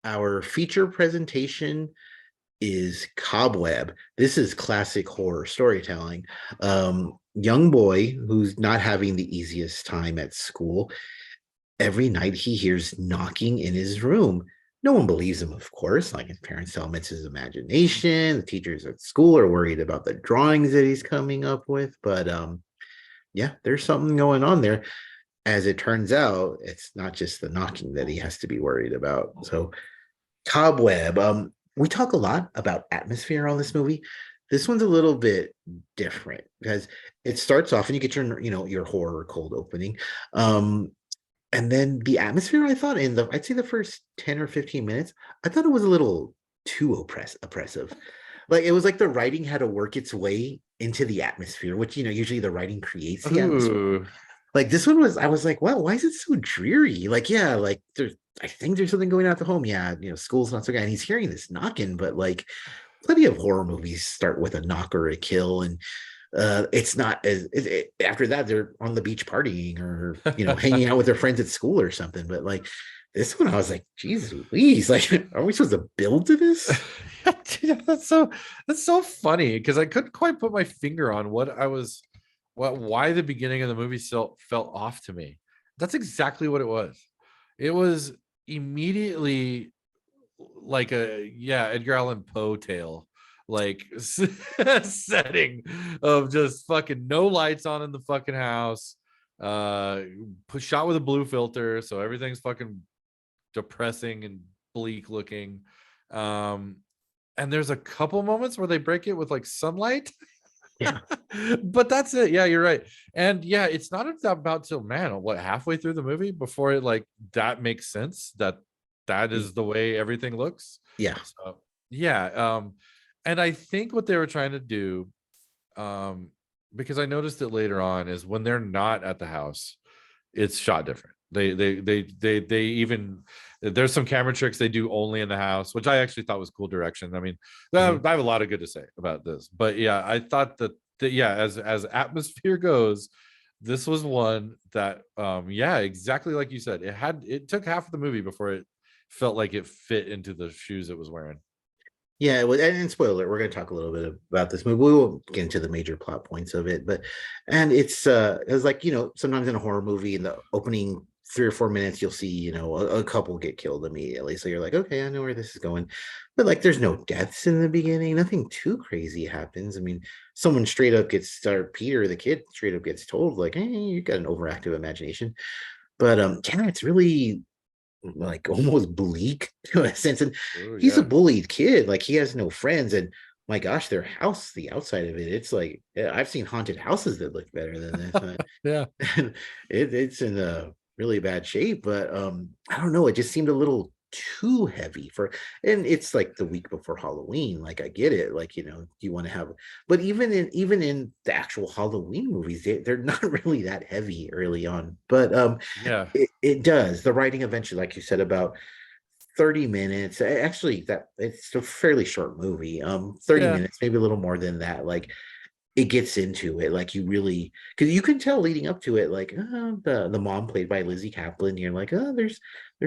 Our feature presentation is Cobweb. This is classic horror storytelling. Young boy who's not having the easiest time at school. Every night he hears knocking in his room. No one believes him, of course. Like his parents tell him it's his imagination. The teachers at school are worried about the drawings that he's coming up with. But yeah, there's something going on there. As it turns out, it's not just the knocking that he has to be worried about. So Cobweb. We talk a lot about atmosphere on this movie. This one's a little bit different because it starts off and you get your horror cold opening. And then the atmosphere, I thought I'd say the first 10 or 15 minutes, I thought it was a little too oppressive. Like it was like the writing had to work its way into the atmosphere, which usually the writing creates the atmosphere. Ooh. Like this one was, I was like, well, why is it so dreary? Like, yeah, like I think there's something going on at the home. Yeah, school's not so good. And he's hearing this knocking, but like plenty of horror movies start with a knock or a kill, and it's not as after that they're on the beach partying or hanging out with their friends at school or something. But like this one, I was like, Jesus Louise, like, are we supposed to build to this? Yeah, that's so funny because I couldn't quite put my finger on why the beginning of the movie still felt off to me. That's exactly what it was. It was immediately like Edgar Allan Poe tale, like setting of just fucking no lights on in the fucking house, shot with a blue filter, so everything's fucking depressing and bleak looking. And there's a couple moments where they break it with like sunlight. Yeah. But that's it. Yeah, you're right. And yeah, it's not about till halfway through the movie before it like that makes sense that is the way everything looks. Yeah. So, yeah. And I think what they were trying to do, because I noticed it later on, is when they're not at the house, it's shot different. They even there's some camera tricks they do only in the house, which I actually thought was cool direction. I mean, I have a lot of good to say about this, but yeah, I thought that as atmosphere goes, this was one that exactly like you said, it took half of the movie before it felt like it fit into the shoes it was wearing. Yeah, and spoiler, we're going to talk a little bit about this movie. We won't get into the major plot points of it, and it's like sometimes in a horror movie, in the opening 3 or 4 minutes, you'll see a couple get killed immediately. So you're like, okay, I know where this is going, but like there's no deaths in the beginning. Nothing too crazy happens. I mean, someone straight up gets Peter, the kid, straight up gets told like, hey, you got an overactive imagination. But yeah, it's really like almost bleak to a sense. And he's a bullied kid. Like he has no friends. And my gosh, their house, the outside of it, it's like I've seen haunted houses that look better than this. Yeah. And it's in a really bad shape. But I don't know. It just seemed a little too heavy and it's like the week before Halloween. Like I get it. Like, you want to have, but even in the actual Halloween movies, they're not really that heavy early on. But it does. The writing eventually, like you said, about 30 minutes. Actually, that it's a fairly short movie. 30 minutes, maybe a little more than that. Like it gets into it, like you really, because you can tell leading up to it, like the mom played by Lizzie Kaplan, you're like, oh, there's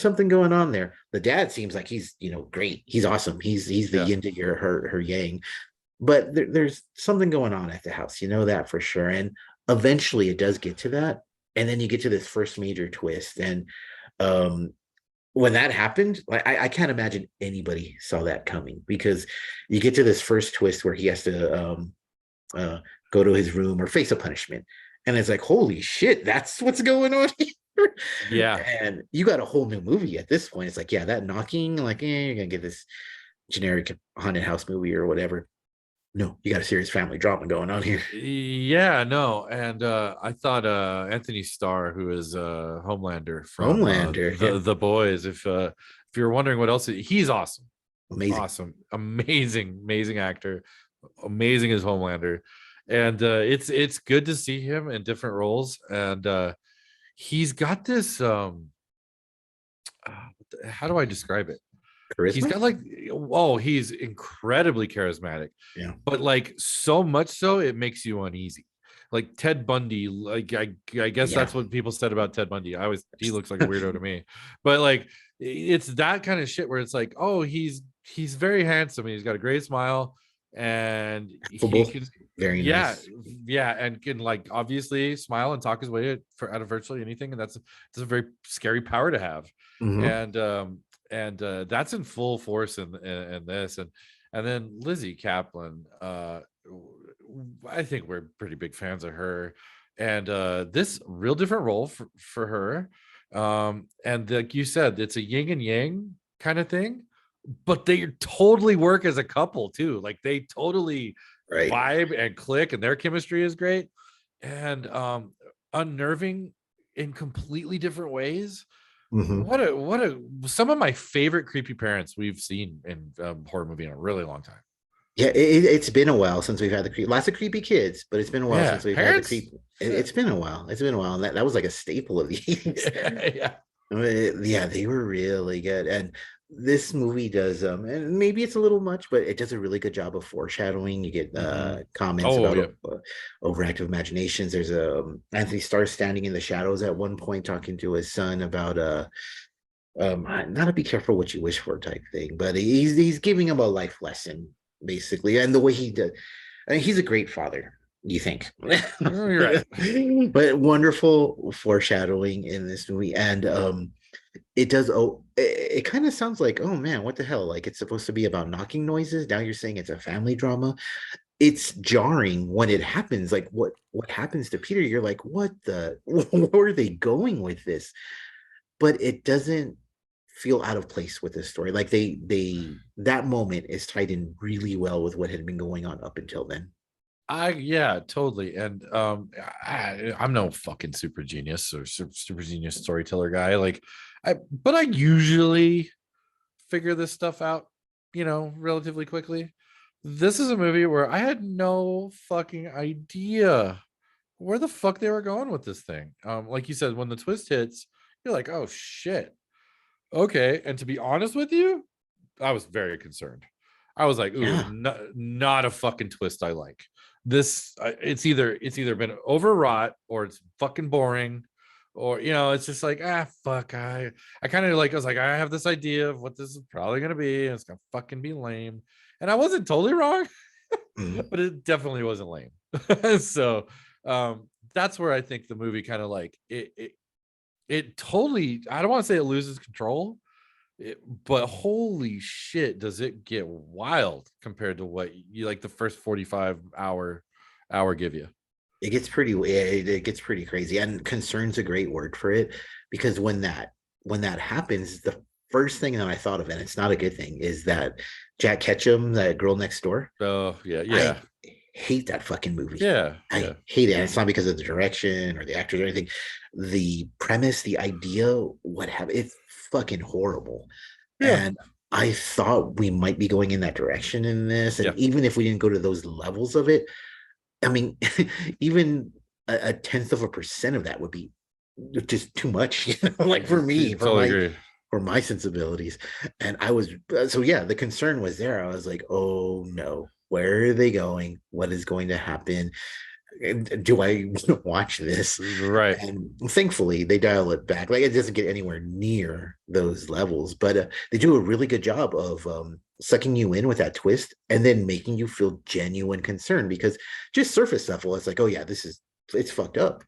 something going on there. The dad seems like he's great, he's awesome, he's the yin to her yang, but there's something going on at the house, that for sure. And eventually it does get to that, and then you get to this first major twist. And when that happened, like I can't imagine anybody saw that coming, because you get to this first twist where he has to go to his room or face a punishment, and it's like, holy shit, that's what's going on here. Yeah. And you got a whole new movie at this point. It's like, yeah, that knocking, like, you're gonna get this generic haunted house movie or whatever. No, you got a serious family drama going on here. Yeah, no. And I thought Anthony Starr, who is Homelander from the Boys, if you're wondering what else, he's awesome. Amazing actor, amazing as Homelander. And it's good to see him in different roles. And he's got this how do I describe it? Charisma? He's got like, he's incredibly charismatic. Yeah. But like so much so it makes you uneasy. Like Ted Bundy, like I guess that's what people said about Ted Bundy. He looks like a weirdo to me. But like it's that kind of shit where it's like, oh, he's very handsome and he's got a great smile and he Affable, can, very yeah, nice. yeah, and can like obviously smile and talk his way out of virtually anything, and that's a very scary power to have. Hmm. And that's in full force in this. And then Lizzie Kaplan, I think we're pretty big fans of her, and this real different role for her. And like you said, it's a yin and yang kind of thing, but they totally work as a couple too. Like they totally Right. vibe and click, and their chemistry is great. And unnerving in completely different ways. Hmm. What a some of my favorite creepy parents we've seen in horror movie in a really long time. Yeah, it's been a while since we've had the lots of creepy kids, but it's been a while Yeah, since we've had the parents. creep. It's Shit. been a while. It's been a while, and that was like a staple of the 80s. Yeah. Yeah, they were really good. And this movie does, and maybe it's a little much, but it does a really good job of foreshadowing. You get Mm-hmm. comments Oh about yeah. overactive imaginations. There's a Anthony Starr standing in the shadows at one point talking to his son about not a be careful what you wish for type thing, but he's giving him a life lesson basically, and the way he did. I mean, he's a great father. You think, Oh, you're right. but wonderful foreshadowing in this movie, and it does. Oh, it kind of sounds like, oh man, what the hell? Like it's supposed to be about knocking noises. Now you're saying it's a family drama. It's jarring when it happens. Like what happens to Peter? You're like, what the? Where are they going with this? But it doesn't feel out of place with this story. Like they that moment is tied in really well with what had been going on up until then. I yeah, totally. And I'm no fucking super genius or super genius storyteller guy. Like but I usually figure this stuff out, relatively quickly. This is a movie where I had no fucking idea where the fuck they were going with this thing. Like you said, when the twist hits, you're like, oh shit. Okay. And to be honest with you, I was very concerned. I was like, ooh, Yeah. not a fucking twist I like. This it's either been overwrought or it's fucking boring, or it's just like, fuck. I kind of like, I was like, I have this idea of what this is probably gonna be, and it's gonna fucking be lame. And I wasn't totally wrong, Mhm. but it definitely wasn't lame. So that's where I think the movie kind of like it totally, I don't want to say it loses control, but holy shit, does it get wild compared to what you like the first 45 hour give you. It gets pretty crazy, and concern's a great word for it, because when that happens, the first thing that I thought of, and it's not a good thing, is that Jack Ketchum, that girl next door. Oh yeah, I yeah, hate that fucking movie. yeah, I yeah, hate it. And it's not because of the direction or the actors or anything. The premise, the idea, what happened, it's fucking horrible. yeah, And I thought we might be going in that direction in this. And yeah. even if we didn't go to those levels of it, I mean, even a tenth of a percent of that would be just too much, like for me, Totally agree. for my sensibilities. And I was so yeah, the concern was there. I was like, oh no, where are they going? What is going to happen? Do I watch this? Right. And thankfully, they dial it back. Like it doesn't get anywhere near those levels, but they do a really good job of sucking you in with that twist and then making you feel genuine concern, because just surface level, it's like, oh yeah, it's fucked up,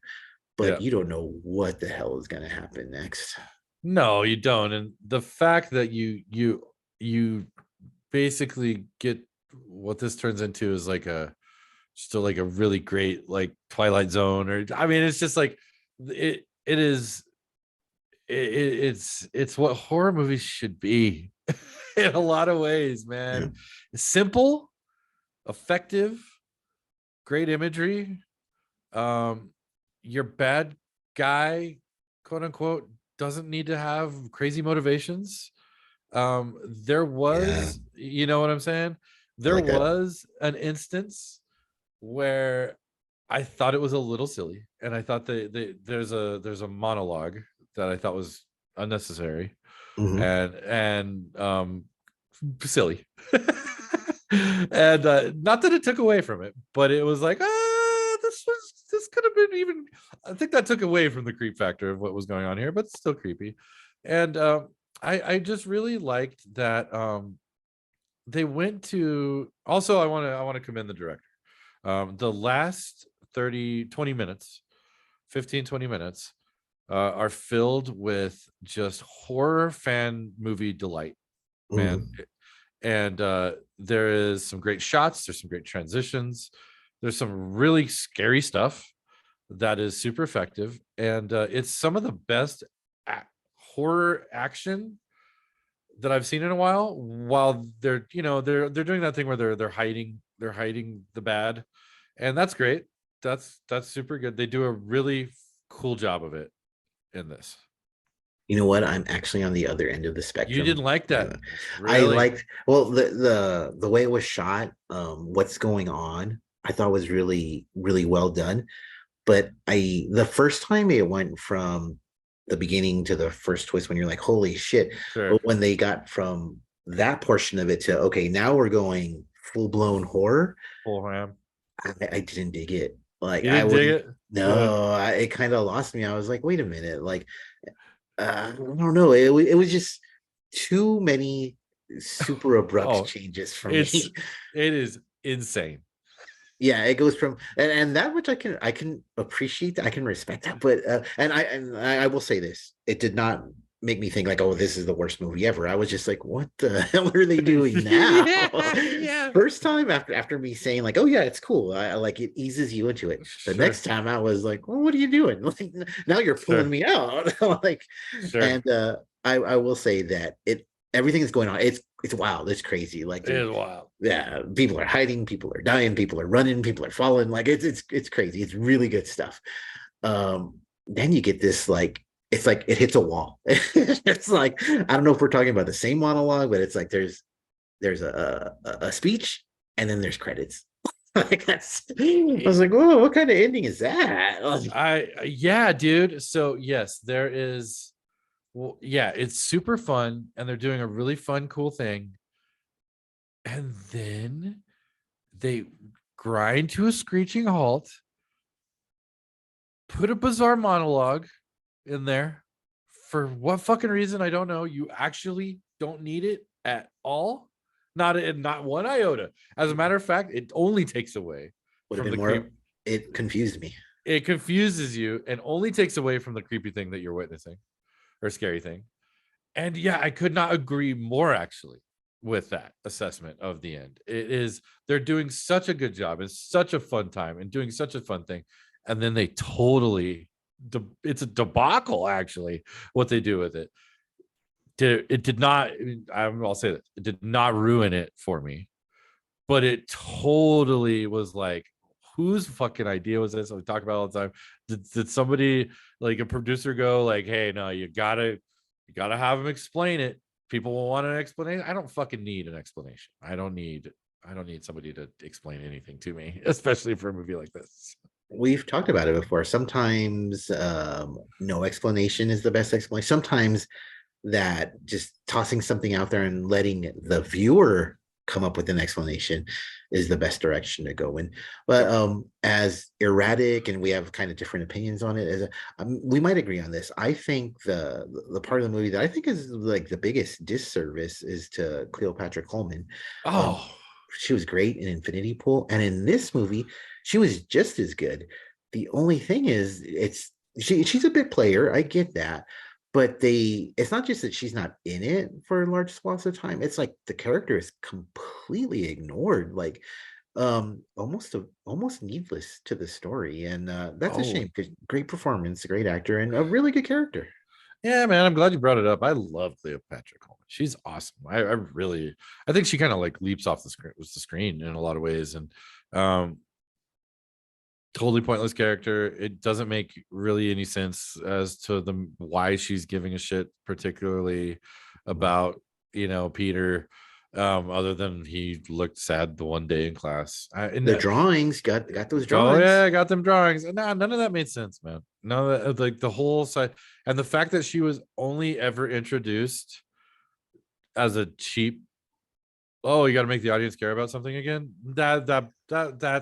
but Yeah. you don't know what the hell is going to happen next. No, you don't. And the fact that you basically get what this turns into is like a still like a really great like Twilight Zone, or I mean it's just like it is it's what horror movies should be in a lot of ways, Yeah. man. Simple, effective, great imagery. Um, your bad guy, quote unquote, doesn't need to have crazy motivations. There Yeah, was, you know what I'm saying? I There like that. was an instance where I thought it was a little silly, and I thought there's a monologue that I thought was unnecessary Hmm. and silly. And not that it took away from it, but it was like, this could have been even. I think that took away from the creep factor of what was going on here, but still creepy. And I just really liked that they went to, also I want to commend the director. The last 30 20 minutes, 15 20 minutes are filled with just horror fan movie delight, man. Mm. And there is some great shots, there's some great transitions, there's some really scary stuff that is super effective, and it's some of the best horror action that I've seen in a while. While they're, they're doing that thing where they're hiding the bad, and that's great. That's super good. They do a really cool job of it in this. You know what? I'm actually on the other end of the You spectrum. didn't like that, I really? liked, well, the way it was shot, what's going on, I thought was really really well done. But the first time it went from the beginning to the first twist when you're like, holy shit. Sure. But when they got from that portion of it to, okay, now we're going full blown horror, Full ham. I didn't dig it. Like You I didn't dig wouldn't. it? Good. No, it kind of lost me. I was like, wait a minute. Like, I don't know. It was just too many super abrupt Oh, changes for it's me. it is insane. Yeah, it goes from, and that which I can appreciate that, I can respect that, but I will say this, it did not make me think like, oh, this is the worst movie ever. I was just like, what the hell are they doing now? Yeah, yeah. First time after me saying like, oh yeah, it's cool, I like it, eases you into it. The Sure, next time I was like, well, what are you doing? Like, now you're pulling sure, me out. Like, sure. and I will say that everything is going on, it's wild, it's crazy, like It there's, is wild. yeah, people are hiding, people are dying, people are running, people are falling, like it's crazy, it's really good stuff. Then you get this, like, it's like it hits a wall. It's like, I don't know if we're talking about the same monologue, but it's like there's a speech and then there's credits. Like, that's, I It, was like, whoa, what kind of ending is that? Like, yeah, dude. So yes, there is. Well, yeah, it's super fun, and they're doing a really fun, cool thing, and then they grind to a screeching halt, put a bizarre monologue in there for what fucking reason I don't know. You actually don't need it at all. Not one iota. As a matter of fact, it only takes away would have from been the more, creep. it confused me. It confuses you and only takes away from the creepy thing that you're witnessing, or scary thing. And yeah, I could not agree more actually with that assessment of the end. It is, they're doing such a good job. It's such a fun time and doing such a fun thing. And then they totally, it's a debacle actually what they do with it. It did not, I'll say that it did not ruin it for me, but it totally was like, whose fucking idea was this? We talk about it all the time. Did somebody, like a producer, go like, hey, no, you gotta have him explain it. People will want an explanation. I don't fucking need an explanation. I don't need somebody to explain anything to me, especially for a movie like this. We've talked about it before. Sometimes no explanation is the best explanation. Sometimes that just tossing something out there and letting the viewer come up with an explanation is the best direction to go in. But Yep. as erratic, and we have kind of different opinions on it, we might agree on this. I think the part of the movie that I think is like the biggest disservice is to Cleopatra Coleman. Um, Oh, she was great in Infinity Pool, and in this movie, she was just as good. The only thing is, she's a bit player. I get that, but it's not just that she's not in it for large swaths of time. It's like the character is completely ignored, like almost needless to the story, and that's a oh, shame because great performance, a great actor, and a really good character. yeah, man. I'm glad you brought it up. I love Cleopatra Coleman. She's awesome. I really, I think she kind of like leaps off the screen in a lot of ways, and um, totally pointless character. It doesn't make really any sense as to the why she's giving a shit, particularly about, Peter, other than he looked sad the one day in class. The drawings, got those Oh yeah, drawings. I got them drawings. Nah, none of that made sense, man. None of that, like the whole side, and the fact that she was only ever introduced as a cheap, oh, you got to make the audience care about something again. That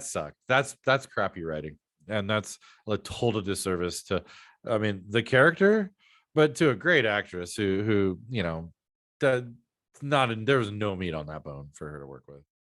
sucked. That's crappy writing, and that's a total disservice to, I mean, the character, but to a great actress who, that not there was no meat on that bone for her to work with.